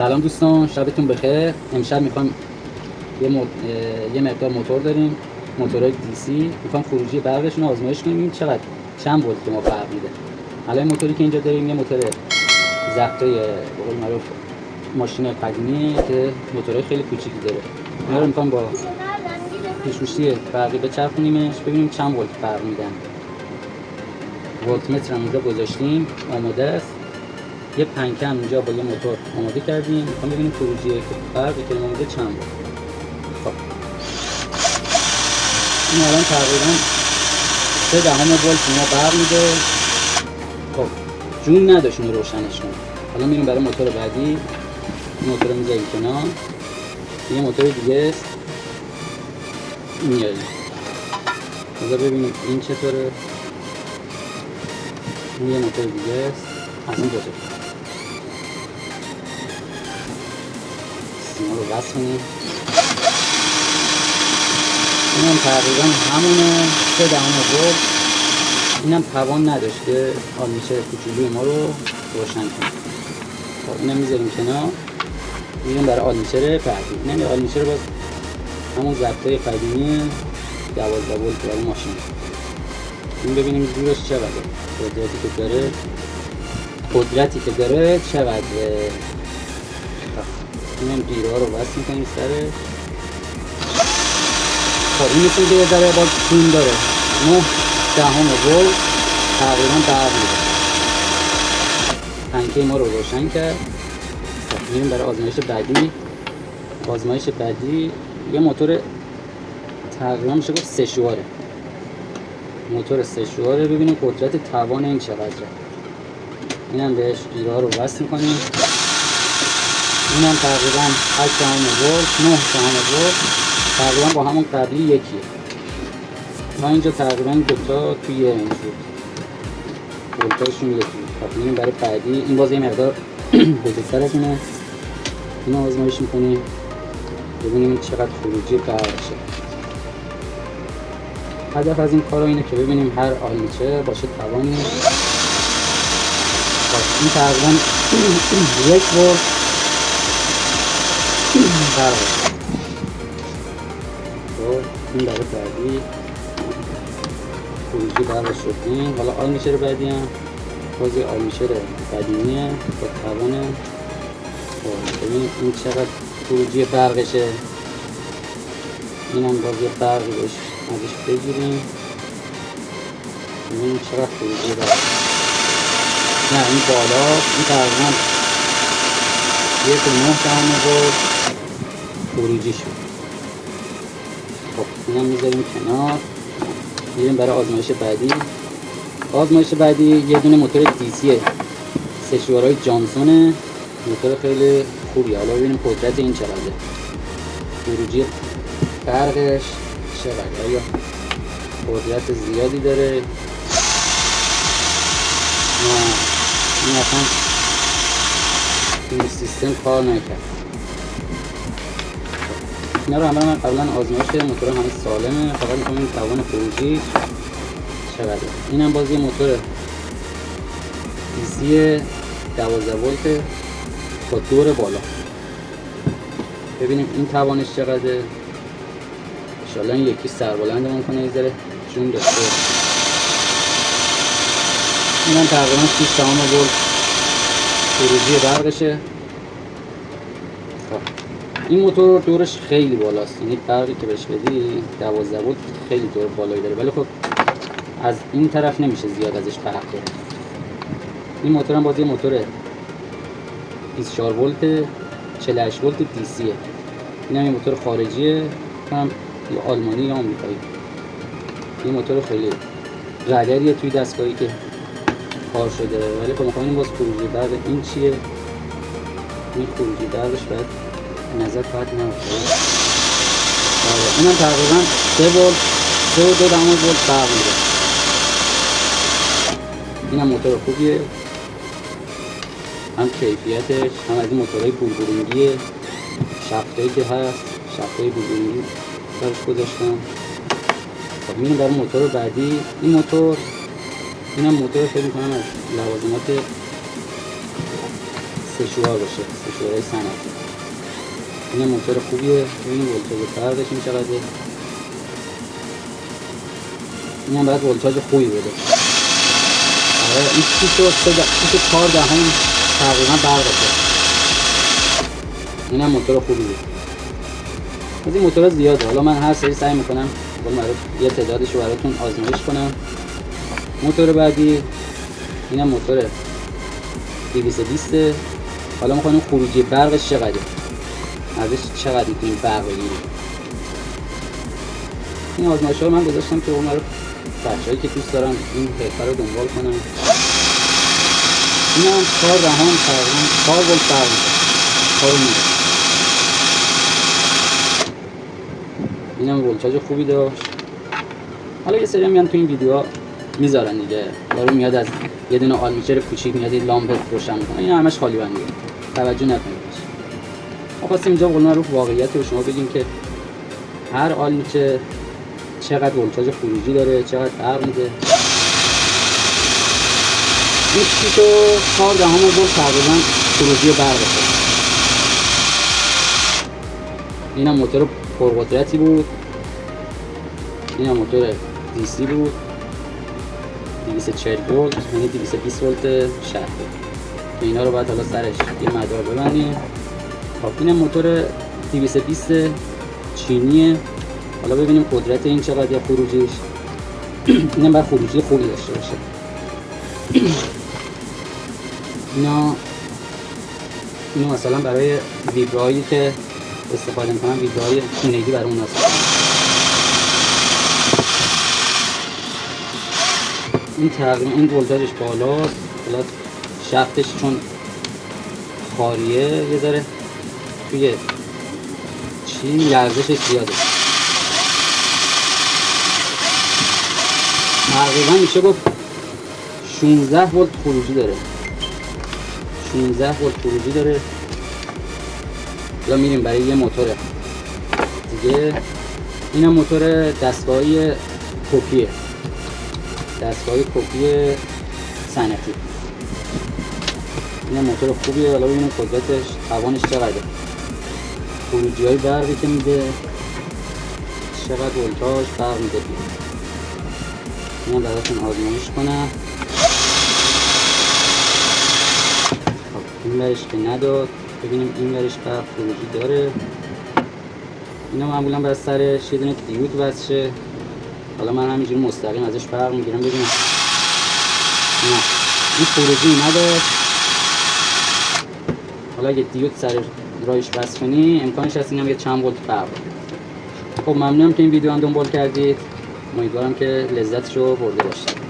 سلام دوستان، شبتون بخیر. امشب میخوام یه مقدار موتور داریم، موتورهای دیسی. میخوام خروجی برقشون رو آزمایش کنیم چقدر چند ولت ما فرق میده. الان موتوری که اینجا داریم یه موتور ضبطای به قول معروف ماشین قدیمی که موتورهای خیلی کوچیکی داره. اینا رو میخوام با پیشگوشی برقی بچرخونیمش ببینیم چند ولت فرق میدن. ولتمتر هم اونجا گذاشتیم آماده است. یه پنکم اینجا با یه موتور آماده کردیم. میخوام ببینیم خروجی برقی که اومده چند بود. خب این الان تقریبا 0.3 ولت ما برق میده. خب جون نداشت اینو روشنش کنیم. حالا میریم برای موتور بعدی. این موتور رو میذاریم کنار. یه موتور دیگه است میاریم. بذار ببینیم این چطوره. این یه موتور دیگه است از این دوتا. سیما رو وصل کنیم. اینم تقریبا همونه 0.3 ولت. اینم توان نداشت که آلمیچر کوچولوی ما رو روشن کنیم. خب اینم میذاریم کنار. میریم برای آلمیچر بعدی. اینم آلمیچر باز همون ضبطای قدیمی 12 ولت برای ماشین. این ببینیم زورش چقدره، قدرتی که داره چقدره. اینم گیرها رو وصل میکنیم سرش. خب این مثل یه ذره باز تون داره. 0.9 ولت تقریبا برق میده. پنکه ما رو روشن کرد. میریم برای آزمایش بعدی. آزمایش بعدی یه موتور تقریبا میشه گفت 3 شواره. موتور 3 شواره. ببینیم قدرت توان این چقدره. اینم بهش گیرها رو وصل میکنیم. اینم تقریبا 8 ولت 9 ولت تقریبا با همون قبلی یکیه. ما اینجا تقریبا دوتا توی این شد ولتاشون یکی. خب میریم برای بعدی. این باز یه مقدار بزرگتر از اینه. اینو آزمایش میکنیم ببینیم چقدر خروجی برقشه. هدف از این کارا اینه که ببینیم هر آلمیچر باشه توانی. خب این تقریبا 1 ولت برقشه. این برای بعدی خروجی برقش شدیم. حالا آلمیچر بعدی هم باز یه آلمیچر قدیمیه با توانه. ببینید این چقدر خروجی برقشه. این هم باز یه برقی ازش بگیریم ببینیم چقدر خروجی برق. نه این بالا این تقریبا 1.9 ولت خروجی شد. خب اینم میذاریم کنار. میریم برای آزمایش بعدی. آزمایش بعدی یه دونه موتور دیسیه 3 شوارهای جانسونه. موتور خیلی خوبیه. حالا ببینیم قدرت این چقدره، خروجی برقش چقدره، آیا قدرت زیادی داره. این اصلا این سیستم کار نکرد. اینا رو همه من قبلا آزمایش موتور همه سالمه. فقط میخوام این توان خروجی چقدره. اینم باز یه موتور دیسی 12 ولت با دور بالا. ببینیم این توانش چقدره. انشالله این یکی سربلندمون کنه یه ذره جون داشته. اینم تقریبا 6 ولت خروجی برقشه. این موتور دورش خیلی بالاست. یعنی برقی که بهش بدی 12 ولت خیلی دور بالایی داره، ولی خب از این طرف نمیشه زیاد ازش برق گرفت. این موتور هم باز یه موتور 24 ولت 48 ولت دیسیه. این هم یه موتور خارجیه، هم یا آلمانی یا آمریکایی. این موتور خیلی قدریه توی دستگاهی که کار شده، ولی خب می‌خوایم باز خروجی برق این چیه. این خروجی برقش باید نظر باید نمیشه. اینم تقریبا 3 ولت 3.2 ولت برق میده. اینم موتور خوبیه، هم کیفیتش هم از این موتورهای بولبولینگیه. شفتایی که هست شفتای بولبولینگی درش گذاشتم. خب میریم برای موتور بعدی. این موتور اینم موتور فکر می‌کنم از لوازمات سشوار باشه، سشوارهای صنعتی. این موتور خوبیه. ببینیم ولتاژ فرقش این چقدره. این هم باید ولتاژ خوبی بده. آره این 4 دهم تقریبا برقشه. این هم موتور خوبیه. از این موتورها زیاده. حالا من هر سری سعی میکنم یه تعدادش رو براتون آزمایش کنم. موتور بعدی اینم موتور 220. حالا میخوایم خروجی برقش چقدره، ازش چقدر میتونیم برق بگیریم. این آزمایش‌ها رو من گذاشتم که اون رو بچه‌هایی که دوست دارن این حرفه رو دنبال کنن. این هم 4 دهم تقریبا 4 ولت برق میده. 4 میده. این هم ولتاژ خوبی داشت. حالا یه سری میان تو این ویدیوها میذارن دیگه، یارو میاد از یه دونه آلمیچر کوچیک میاد یه لامپ روشن میکنه. این همش خالی بندیه، توجه نکنید. ما خواستیم اینجا قلنا رو واقعیت رو شما بگیم که هر آلمیچر چقدر ولتاژ خروجی داره، چقدر فرق میده. این 4 دهم ولت تقریبا خروجی برقشه. اینم موتور پرقدرتی بود. اینم موتور دیسی بود، 240 ولت، یعنی 220 ولت شرطه. اینا رو باید حالا سرش یه مدار ببندیم. خب اینم موتور 220 چینیه. حالا ببینیم قدرت این چقدر یا خروجیش. اینم باید خروجی خوبی داشته باشه. اینو مثلا برای ویبرایی که استفاده میکنم، ویبرای خونگی برای اون هست. این تقریبا این ولتاژش بالاست. حالا شفتش چون خاریه یه ذره توی لرزشش زیاده. تقریبا میشه گفت 16 ولت خروجی داره. 16 ولت خروجی داره. یا میریم برای یه موتور دیگه. اینم موتور دستگاهی کپیه، دستگاهی کپی صنعتی. اینم موتور خوبیه. حالا ببینیم قدرتش، توانش چقدره، خروجی های برقی که میده، چقدر ولتاژ برق میده. اینم براتون آزمایش کنم. خب این برش که نداد، ببینیم این برش برق خروجی داره. اینا معمولا بر سرش یه دونه دیود وصله. حالا من همینجوری مستقیم ازش برق میگیرم ببینم. نه این خروجی نداشت. حالا اگه دیود سر رایش وصل کنی امکانش هست اینم یه چند ولت برق. خب ممنونم که این ویدیو هم دنبال کردید. امیدوارم که لذتشو برده باشید.